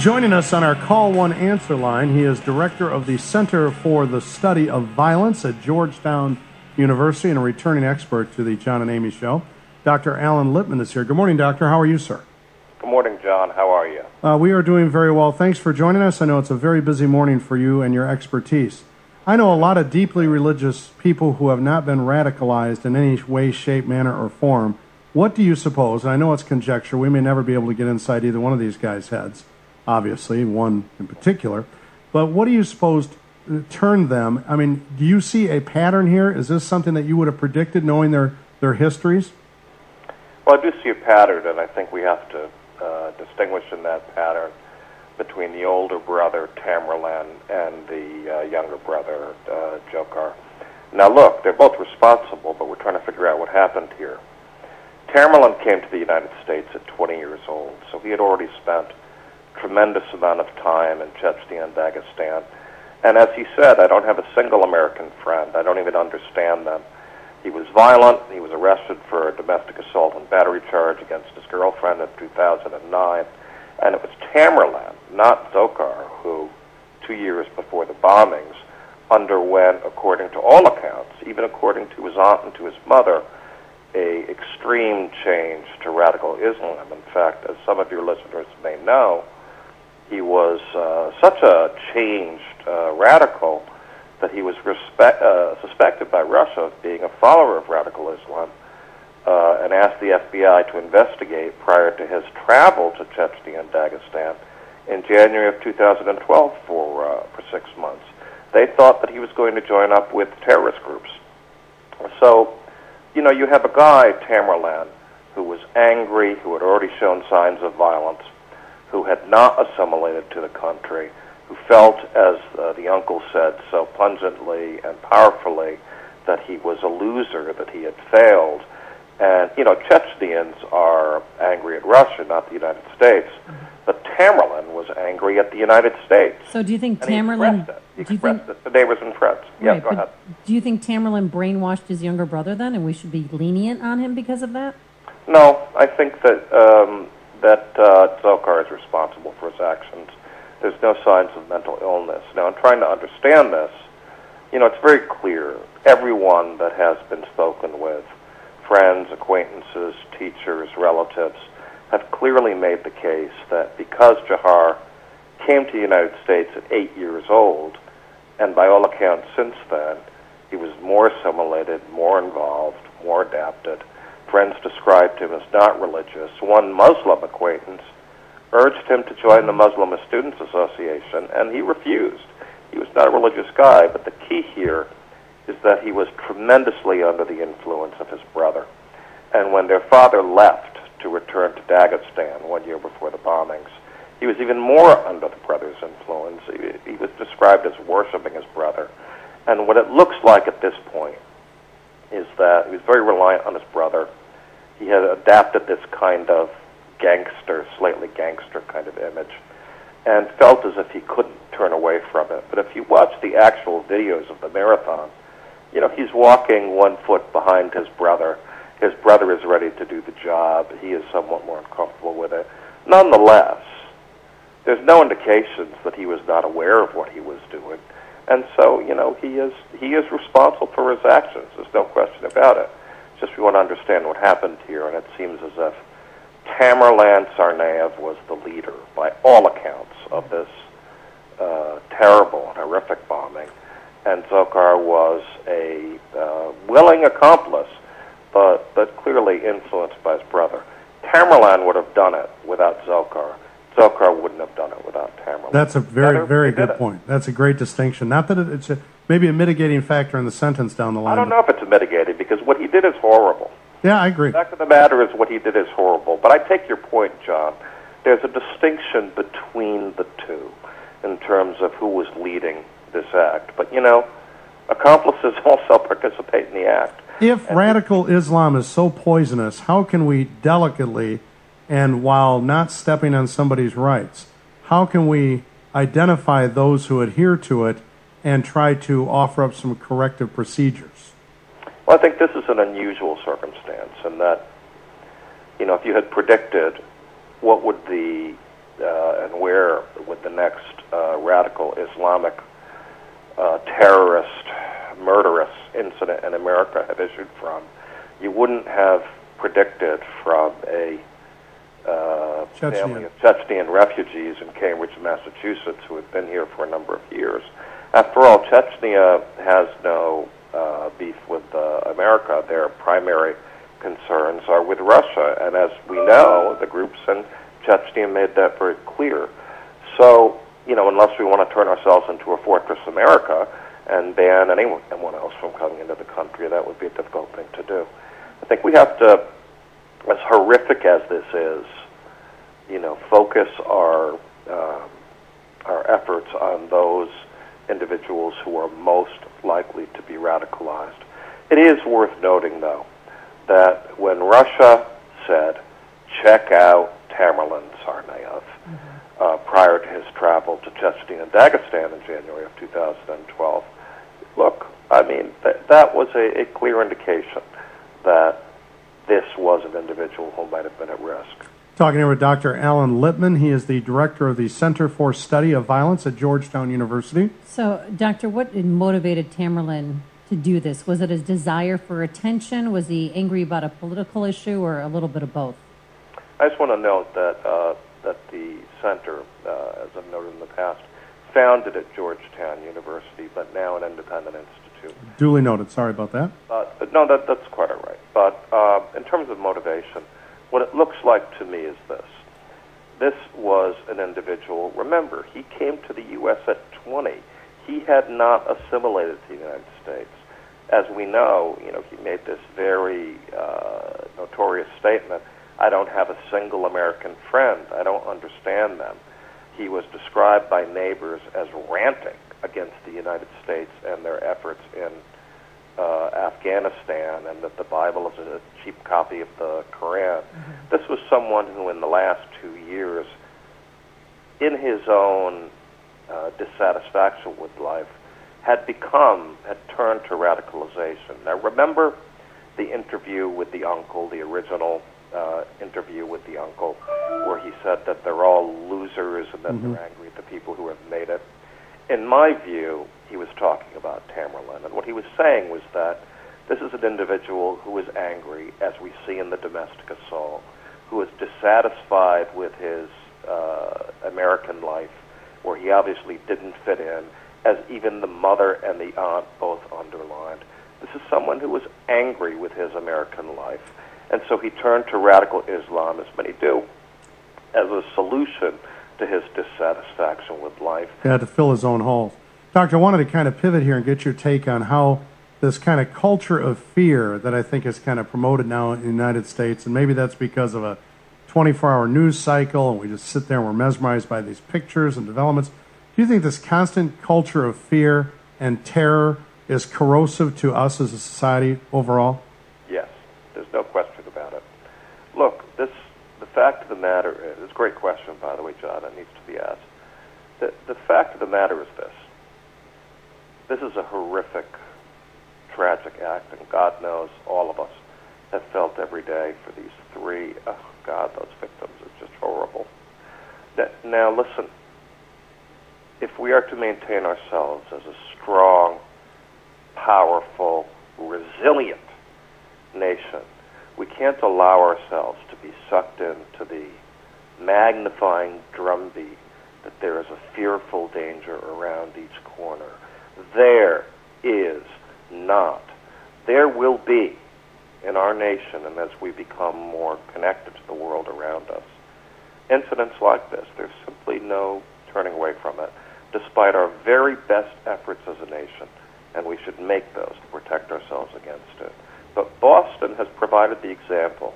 Joining us on our Call One Answer line, he is director of the Center for the Study of Violence at Georgetown University and a returning expert to the John and Amy Show. Dr. Alan Lipman is here. Good morning, Doctor. How are you, sir? Good morning, John. How are you? We are doing very well. Thanks for joining us. I know it's a very busy morning for you and your expertise. I know a lot of deeply religious people who have not been radicalized in any way, shape, manner, or form. What do you suppose, and I know it's conjecture, we may never be able to get inside either one of these guys' heads, obviously, one in particular, but what do you suppose turned them? I mean, do you see a pattern here? Is this something that you would have predicted, knowing their histories? Well, I do see a pattern, and I think we have to distinguish in that pattern between the older brother, Tamerlan, and the younger brother, Jahar. Now, look, they're both responsible, but we're trying to figure out what happened here. Tamerlan came to the United States at 20 years old, so he had already spent a tremendous amount of time in Czechnya and Dagestan. And as he said, I don't have a single American friend. I don't even understand them. He was violent. He was arrested for a domestic assault and battery charge against his girlfriend in 2009. And it was Tamerlan, not Jahar, who 2 years before the bombings underwent, according to all accounts, even according to his aunt and to his mother, a extreme change to radical Islam. In fact, as some of your listeners may know, he was such a changed radical that he was suspected by Russia of being a follower of radical Islam and asked the FBI to investigate prior to his travel to Czechnya and Dagestan in January of 2012 for 6 months. They thought that he was going to join up with terrorist groups. So, you know, you have a guy, Tamerlan, who was angry, who had already shown signs of violence, who had not assimilated to the country, who felt, as the uncle said so pungently and powerfully, that he was a loser, that he had failed. And, you know, Chechnyans are angry at Russia, not the United States. But Tamerlan was angry at the United States. So do you think and Tamerlan... He expressed it to neighbors and friends. Right, Yeah, go ahead. Do you think Tamerlan brainwashed his younger brother then, and we should be lenient on him because of that? No, I think that Jahar is responsible for his actions. There's no signs of mental illness. Now, in trying to understand this, you know, it's very clear. Everyone that has been spoken with, friends, acquaintances, teachers, relatives, have clearly made the case that because Jahar came to the United States at 8 years old, and by all accounts since then, he was more assimilated, more involved, more adapted. Friends described him as not religious. One Muslim acquaintance urged him to join the Muslim Students Association, and he refused. He was not a religious guy, but the key here is that he was tremendously under the influence of his brother. And when their father left to return to Dagestan 1 year before the bombings, he was even more under the brother's influence. He was described as worshiping his brother. And what it looks like at this point is that he was very reliant on his brother. He had adapted this kind of gangster, slightly gangster kind of image, and felt as if he couldn't turn away from it. But if you watch the actual videos of the marathon, you know, he's walking 1 foot behind his brother. His brother is ready to do the job. He is somewhat more uncomfortable with it. Nonetheless, there's no indications that he was not aware of what he was doing. And so, you know, he is responsible for his actions. There's no question about it. It's just we want to understand what happened here, and it seems as if Tamerlan Tsarnaev was the leader, by all accounts, of this terrible and horrific bombing, and Jahar was a willing accomplice, but clearly influenced by his brother. Tamerlan would have done it without Jahar. Jahar wouldn't have done it without Tamerlan. That's a very good point. That's a great distinction. Not that it's maybe a mitigating factor in the sentence down the line. I don't know if it's a mitigating, because what he did is horrible. Yeah, I agree. The fact of the matter is what he did is horrible. But I take your point, John. There's a distinction between the two in terms of who was leading this act. But, you know, accomplices also participate in the act. If radical Islam is so poisonous, how can we delicately, and while not stepping on somebody's rights, how can we identify those who adhere to it and try to offer up some corrective procedures? Well, I think this is an unusual circumstance in that, you know, if you had predicted what would the and where would the next radical Islamic terrorist, murderous incident in America have issued from, you wouldn't have predicted from a family of Chechen refugees in Cambridge, Massachusetts, who have been here for a number of years. After all, Czechnya has no beef with America. Their primary concerns are with Russia, and as we know, the groups in Czechnya made that very clear. So, unless we want to turn ourselves into a fortress America and ban anyone else from coming into the country, that would be a difficult thing to do. I think we have to, as horrific as this is, focus our efforts on those individuals who are most likely to be radicalized. It is worth noting, though, that when Russia said, check out Tamerlan Tsarnaev, prior to his travel to Czechnya and Dagestan in January of 2012, look, I mean, that was a clear indication that this was an individual who might have been at risk. Talking here with Dr. Alan Lipman. He is the director of the Center for Study of Violence at Georgetown University. So, Doctor, what motivated Tamerlan to do this? Was it his desire for attention? Was he angry about a political issue, or a little bit of both? I just want to note that the center, as I've noted in the past, founded at Georgetown University, but now an independent institute. Duly noted. Sorry about that. No, that's quite all right. But in terms of motivation, what it looks like to me is this. This was an individual, remember, he came to the U.S. at 20. He had not assimilated to the United States. As we know, he made this very notorious statement, I don't have a single American friend. I don't understand them. He was described by neighbors as ranting against the United States and their efforts in Afghanistan, and that the Bible is a cheap copy of the Quran. This was someone who in the last 2 years, in his own dissatisfaction with life, had turned to radicalization. Now remember the interview with the uncle, the original interview with the uncle, where he said that they're all losers and that they're angry at the people who have made it. In my view, he was talking about Tamerlan, and what he was saying was that this is an individual who is angry, as we see in the domestic assault, who is dissatisfied with his American life, where he obviously didn't fit in, as even the mother and the aunt both underlined. This is someone who was angry with his American life, and so he turned to radical Islam, as many do, as a solution to his dissatisfaction with life. He had to fill his own holes. Doctor, I wanted to kind of pivot here and get your take on how this kind of culture of fear that I think is kind of promoted now in the United States, and maybe that's because of a 24-hour news cycle, and we just sit there and we're mesmerized by these pictures and developments. Do you think this constant culture of fear and terror is corrosive to us as a society overall? Yes, there's no question about it. Look, the fact of the matter is, it's a great question, by the way, John, it needs to be asked. The fact of the matter is this. This is a horrific, tragic act, and God knows all of us have felt every day for these three. Oh, God, those victims are just horrible. Now, listen, if we are to maintain ourselves as a strong, powerful, resilient nation, we can't allow ourselves to be sucked into the magnifying drumbeat that there is a fearful danger around each corner. There is not. There will be in our nation, and as we become more connected to the world around us, incidents like this. There's simply no turning away from it, despite our very best efforts as a nation, and we should make those to protect ourselves against it. But Boston has provided the example.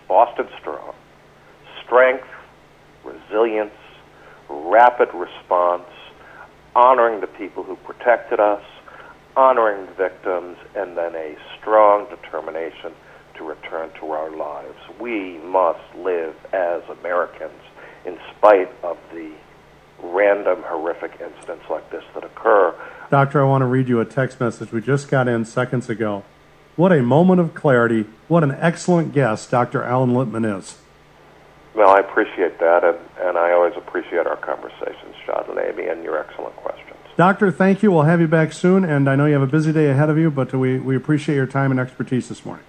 Boston strong. Strength, resilience, rapid response, honoring the people who protected us, honoring the victims, and then a strong determination to return to our lives. We must live as Americans in spite of the random, horrific incidents like this that occur. Doctor, I want to read you a text message we just got in seconds ago. What a moment of clarity. What an excellent guest Dr. Alan Lipman is. Well, I appreciate that, and I always appreciate our conversations, Shad and Amy, and your excellent questions. Doctor, thank you. We'll have you back soon, and I know you have a busy day ahead of you, but we appreciate your time and expertise this morning.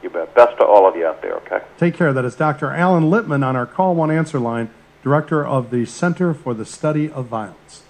You bet. Best to all of you out there, okay? Take care. That is Dr. Alan Lipman on our Call One Answer line, Director of the Center for the Study of Violence.